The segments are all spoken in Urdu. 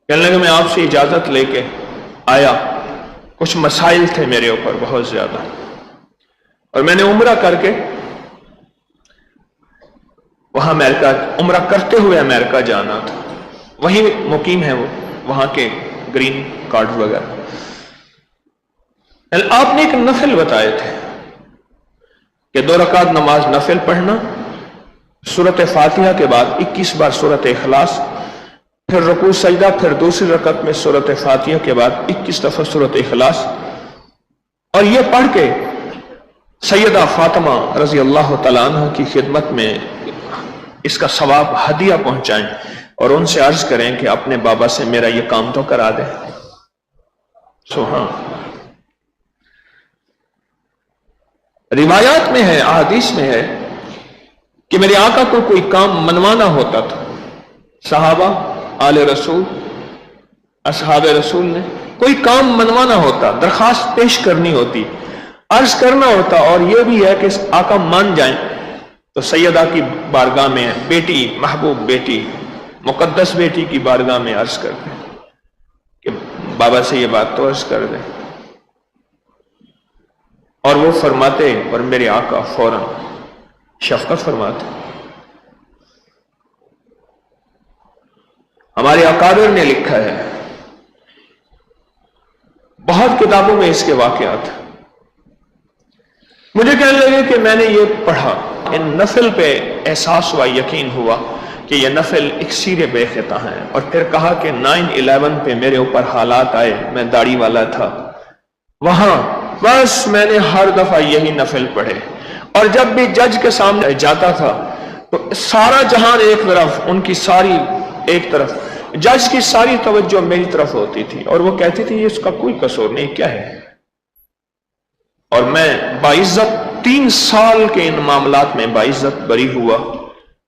کہنے لگے میں آپ سے اجازت لے کے آیا، کچھ مسائل تھے میرے اوپر بہت زیادہ، اور میں نے عمرہ کر کے وہاں امریکہ عمرہ کرتے ہوئے امریکہ جانا تھا، وہیں مقیم ہے وہ، وہاں کے گرین کارڈ وغیرہ۔ آپ نے ایک نفل بتائے تھے کہ 2 رکعت نماز نفل پڑھنا، سورۃ فاتحہ کے بعد 21 بار سورۃ اخلاص، پھر رکوع سجدہ، پھر دوسری رکعت میں سورۃ فاتحہ کے بعد 21 دفعہ سورۃ اخلاص، اور یہ پڑھ کے سیدہ فاطمہ رضی اللہ تعالیٰ عنہ کی خدمت میں اس کا ثواب ہدیہ پہنچائیں اور ان سے عرض کریں کہ اپنے بابا سے میرا یہ کام تو کرا دیں۔ سبحان۔ روایات میں ہے، احادیث میں ہے کہ میرے آقا کو کوئی کام منوانا ہوتا تھا، صحابہ آل رسول اصحاب رسول نے کوئی کام منوانا ہوتا، درخواست پیش کرنی ہوتی، عرض کرنا ہوتا، اور یہ بھی ہے کہ آقا مان جائیں تو سیدہ کی بارگاہ میں بیٹی، محبوب بیٹی، مقدس بیٹی کی بارگاہ میں عرض کرتے کہ بابا سے یہ بات تو عرض کر دیں، اور وہ فرماتے، اور میرے آقا فوراً شفقت فرماتے۔ ہمارے اکابر نے لکھا ہے، بہت کتابوں میں اس کے واقعات، مجھے کہنے لگے کہ میں نے یہ پڑھا، ان نفل پہ احساس ہوا، یقین ہوا کہ یہ نفل اکسیر بے خطا ہیں، اور پھر کہا کہ 9/11 پہ میرے اوپر حالات آئے، میں داڑھی والا تھا، وہاں بس میں نے ہر دفعہ یہی نفل پڑھے، اور جب بھی جج کے سامنے جاتا تھا تو سارا جہان ایک طرف، ان کی ساری ایک طرف، جج کی ساری توجہ میری طرف ہوتی تھی، اور وہ کہتی تھی یہ اس کا کوئی قصور نہیں، کیا ہے؟ اور میں باعزت 3 سال کے ان معاملات میں باعزت بری ہوا،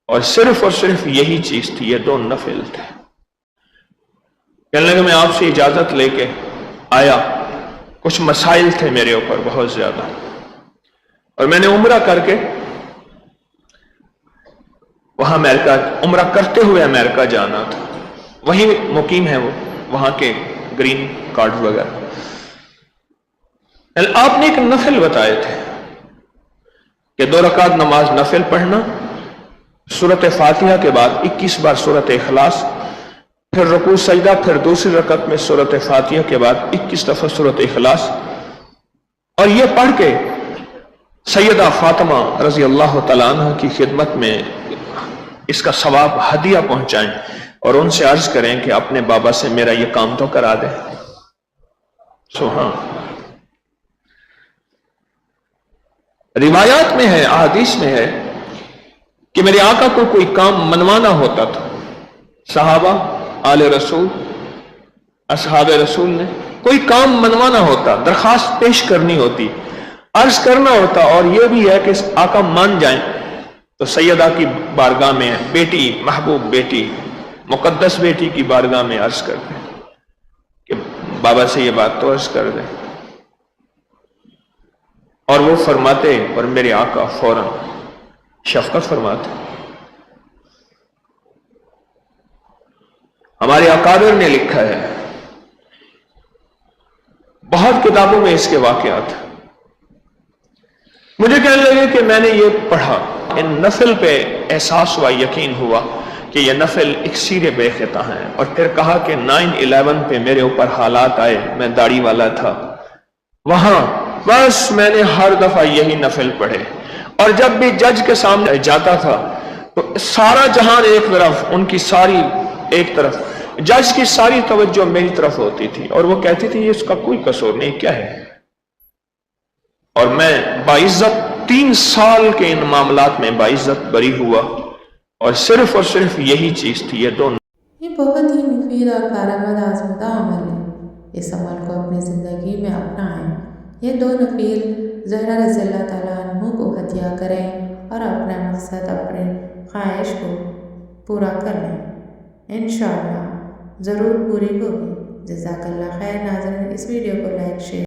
اور صرف یہی چیز تھی، یہ 2 نفل تھے۔ کہنے لگے میں آپ سے اجازت لے کے آیا، کچھ مسائل تھے میرے اوپر بہت زیادہ، اور میں نے عمرہ کر کے وہاں امریکہ عمرہ کرتے ہوئے امریکہ جانا تھا، وہیں مقیم ہے وہ، وہاں کے گرین کارڈ وغیرہ۔ آپ نے ایک نفل بتائے تھے کہ 2 رکعت نماز نفل پڑھنا، سورۃ فاتحہ کے بعد 21 بار سورۃ اخلاص، پھر رکوع سجدہ، پھر دوسری رکعت میں سورۃ فاتحہ کے بعد 21 دفعہ سورۃ اخلاص، اور یہ پڑھ کے سیدہ فاطمہ رضی اللہ تعالیٰ عنہ کی خدمت میں اس کا ثواب ہدیہ پہنچائیں اور ان سے عرض کریں کہ اپنے بابا سے میرا یہ کام تو کرا دیں۔ سبحان۔ روایات میں ہے، احادیث میں ہے کہ میرے آقا کو کوئی کام منوانا ہوتا تھا، صحابہ آل رسول اصحاب رسول نے کوئی کام منوانا ہوتا، درخواست پیش کرنی ہوتی، عرض کرنا ہوتا، اور یہ بھی ہے کہ آقا مان جائیں تو سیدہ کی بارگاہ میں بیٹی، محبوب بیٹی، مقدس بیٹی کی بارگاہ میں عرض کرتے کہ بابا سے یہ بات تو عرض کر دیں، اور وہ فرماتے، اور میرے آقا فوراً شفقت فرماتے۔ ہمارے اکابر نے لکھا ہے، بہت کتابوں میں اس کے واقعات، مجھے کہنے لگے کہ میں نے یہ پڑھا، ان نفل پہ احساس ہوا، یقین ہوا کہ یہ نفل اکسیر بے خطا ہیں، اور پھر کہا کہ 9/11 پہ میرے اوپر حالات آئے، میں داڑھی والا تھا، وہاں بس میں نے ہر دفعہ یہی نفل پڑھے، اور جب بھی جج کے سامنے جاتا تھا تو سارا جہان ایک طرف، ان کی ساری ایک طرف، جج کی ساری توجہ میری طرف ہوتی تھی، اور وہ کہتی تھی یہ اس کا کوئی قصور نہیں، کیا ہے؟ اور میں باعزت 3 سال کے ان معاملات میں باعزت بری ہوا، اور صرف یہی چیز تھی، یہ 2 یہ بہت ہی مفید اور کارآمد آزمودہ عمل ہے، اس عمل کو اپنی زندگی میں اپنائیں، یہ 2 نفل زہرا رضی اللہ تعالیٰ عنہ کو ہدیہ کریں اور اپنا مقصد، اپنے خواہش کو پورا کر لیں، انشاءاللہ ضرور پوری ہوگی۔ جزاک اللہ خیر۔ ناظرین، اس ویڈیو کو لائک، شیئر